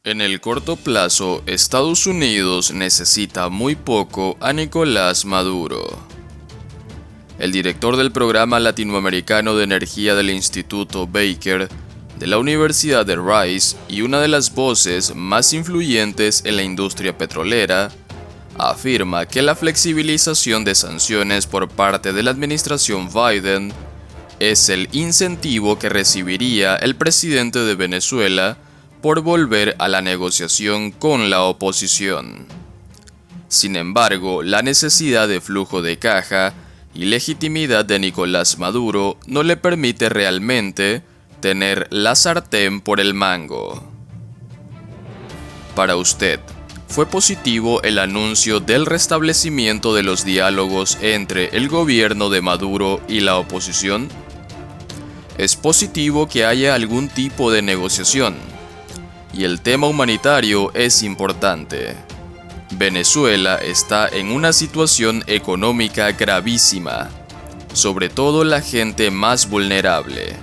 En el corto plazo, Estados Unidos necesita muy poco a Nicolás Maduro. El director del Programa Latinoamericano de Energía del Instituto Baker de la Universidad de Rice y una de las voces más influyentes en la industria petrolera, afirma que la flexibilización de sanciones por parte de la administración Biden es el incentivo que recibiría el presidente de Venezuela por volver a la negociación con la oposición. Sin embargo, la necesidad de flujo de caja y legitimidad de Nicolás Maduro no le permite realmente tener la sartén por el mango. Para usted, ¿fue positivo el anuncio del restablecimiento de los diálogos entre el gobierno de Maduro y la oposición? ¿Es positivo que haya algún tipo de negociación? Y el tema humanitario es importante. Venezuela está en una situación económica gravísima, sobre todo la gente más vulnerable.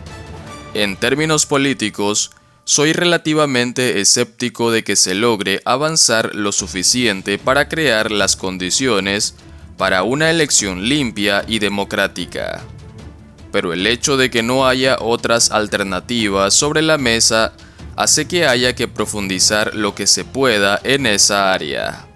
En términos políticos, soy relativamente escéptico de que se logre avanzar lo suficiente para crear las condiciones para una elección limpia y democrática. Pero el hecho de que no haya otras alternativas sobre la mesa hace que haya que profundizar lo que se pueda en esa área.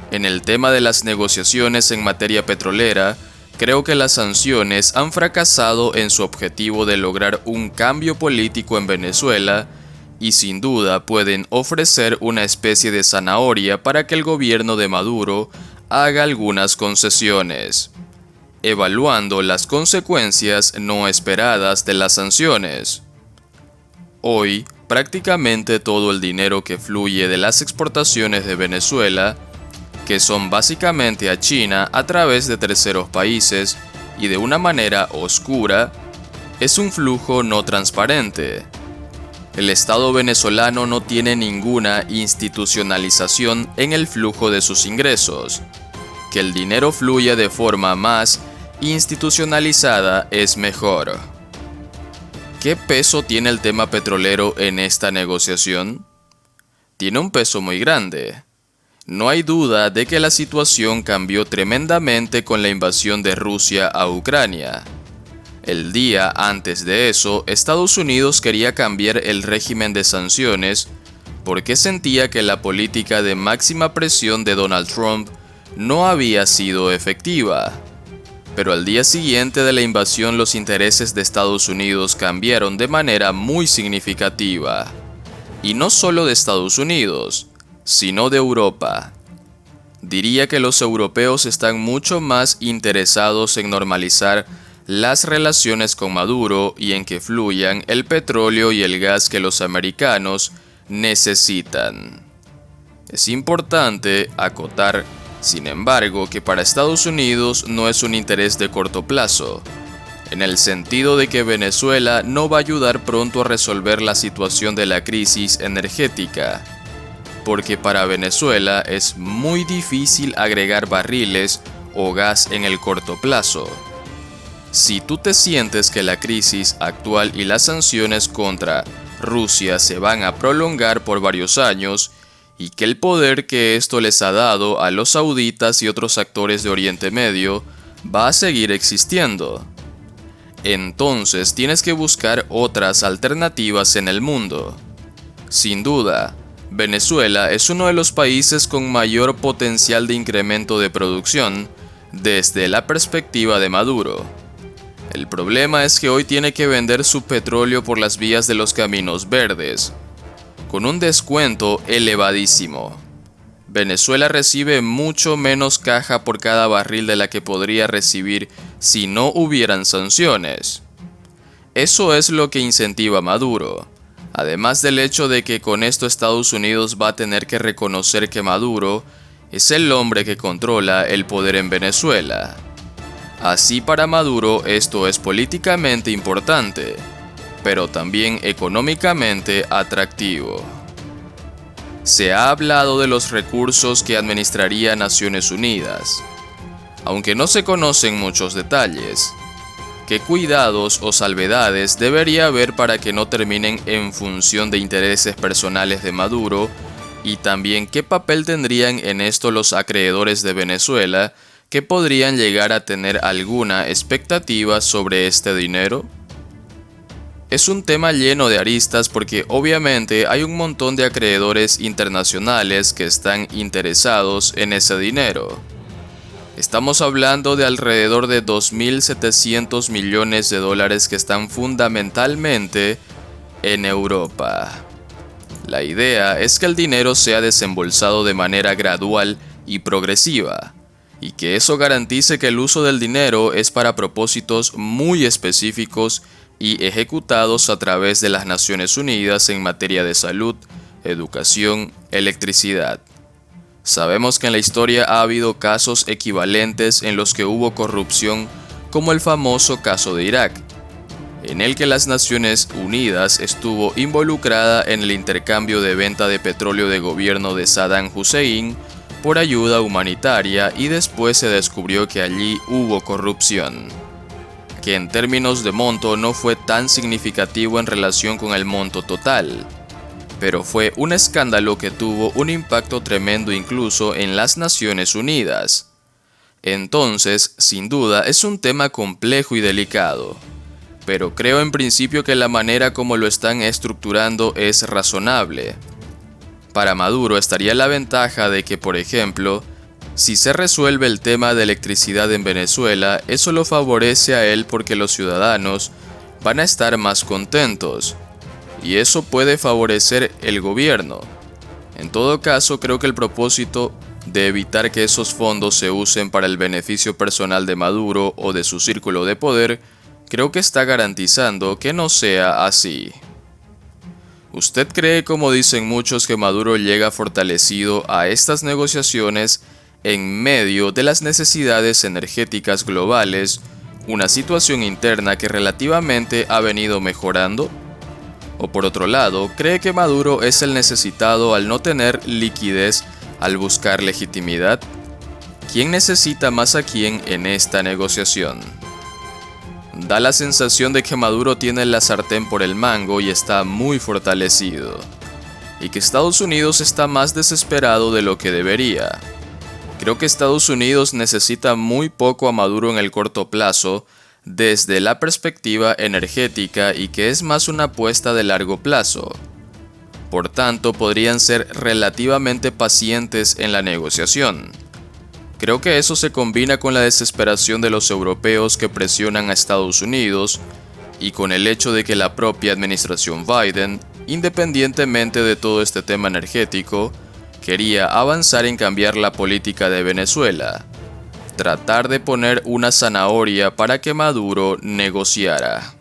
En el tema de las negociaciones en materia petrolera, creo que las sanciones han fracasado en su objetivo de lograr un cambio político en Venezuela y sin duda pueden ofrecer una especie de zanahoria para que el gobierno de Maduro haga algunas concesiones, evaluando las consecuencias no esperadas de las sanciones. Hoy, prácticamente todo el dinero que fluye de las exportaciones de Venezuela, que son básicamente a China a través de terceros países y de una manera oscura, es un flujo no transparente. El Estado venezolano no tiene ninguna institucionalización en el flujo de sus ingresos. Que el dinero fluya de forma más institucionalizada es mejor. ¿Qué peso tiene el tema petrolero en esta negociación? Tiene un peso muy grande. No hay duda de que la situación cambió tremendamente con la invasión de Rusia a Ucrania. El día antes de eso, Estados Unidos quería cambiar el régimen de sanciones porque sentía que la política de máxima presión de Donald Trump no había sido efectiva. Pero al día siguiente de la invasión los intereses de Estados Unidos cambiaron de manera muy significativa. Y no solo de Estados Unidos, sino de Europa. Diría que los europeos están mucho más interesados en normalizar las relaciones con Maduro y en que fluyan el petróleo y el gas que los americanos necesitan. Es importante acotar, sin embargo, que para Estados Unidos no es un interés de corto plazo, en el sentido de que Venezuela no va a ayudar pronto a resolver la situación de la crisis energética, porque para Venezuela es muy difícil agregar barriles o gas en el corto plazo. Si tú te sientes que la crisis actual y las sanciones contra Rusia se van a prolongar por varios años, y que el poder que esto les ha dado a los sauditas y otros actores de Oriente Medio va a seguir existiendo, entonces tienes que buscar otras alternativas en el mundo. Sin duda, Venezuela es uno de los países con mayor potencial de incremento de producción desde la perspectiva de Maduro. El problema es que hoy tiene que vender su petróleo por las vías de los caminos verdes, con un descuento elevadísimo. Venezuela recibe mucho menos caja por cada barril de la que podría recibir si no hubieran sanciones. Eso es lo que incentiva a Maduro, además del hecho de que con esto Estados Unidos va a tener que reconocer que Maduro es el hombre que controla el poder en Venezuela. Así para Maduro esto es políticamente importante, pero también económicamente atractivo. Se ha hablado de los recursos que administraría Naciones Unidas, aunque no se conocen muchos detalles. ¿Qué cuidados o salvedades debería haber para que no terminen en función de intereses personales de Maduro? Y también, ¿qué papel tendrían en esto los acreedores de Venezuela que podrían llegar a tener alguna expectativa sobre este dinero? Es un tema lleno de aristas porque obviamente hay un montón de acreedores internacionales que están interesados en ese dinero. Estamos hablando de alrededor de 2.700 millones de dólares que están fundamentalmente en Europa. La idea es que el dinero sea desembolsado de manera gradual y progresiva, y que eso garantice que el uso del dinero es para propósitos muy específicos y ejecutados a través de las Naciones Unidas en materia de salud, educación, electricidad. Sabemos que en la historia ha habido casos equivalentes en los que hubo corrupción, como el famoso caso de Irak, en el que las Naciones Unidas estuvo involucrada en el intercambio de venta de petróleo de gobierno de Saddam Hussein por ayuda humanitaria y después se descubrió que allí hubo corrupción, que en términos de monto no fue tan significativo en relación con el monto total, pero fue un escándalo que tuvo un impacto tremendo incluso en las Naciones Unidas. Entonces, sin duda, es un tema complejo y delicado, pero creo en principio que la manera como lo están estructurando es razonable. Para Maduro estaría la ventaja de que, por ejemplo, si se resuelve el tema de electricidad en Venezuela, eso lo favorece a él porque los ciudadanos van a estar más contentos, y eso puede favorecer el gobierno. En todo caso, creo que el propósito de evitar que esos fondos se usen para el beneficio personal de Maduro o de su círculo de poder, creo que está garantizando que no sea así. ¿Usted cree, como dicen muchos, que Maduro llega fortalecido a estas negociaciones en medio de las necesidades energéticas globales, una situación interna que relativamente ha venido mejorando? ¿O por otro lado, cree que Maduro es el necesitado al no tener liquidez al buscar legitimidad? ¿Quién necesita más a quién en esta negociación? Da la sensación de que Maduro tiene la sartén por el mango y está muy fortalecido, y que Estados Unidos está más desesperado de lo que debería. Creo que Estados Unidos necesita muy poco a Maduro en el corto plazo, desde la perspectiva energética, y que es más una apuesta de largo plazo. Por tanto, podrían ser relativamente pacientes en la negociación. Creo que eso se combina con la desesperación de los europeos que presionan a Estados Unidos y con el hecho de que la propia administración Biden, independientemente de todo este tema energético, quería avanzar en cambiar la política de Venezuela, tratar de poner una zanahoria para que Maduro negociara.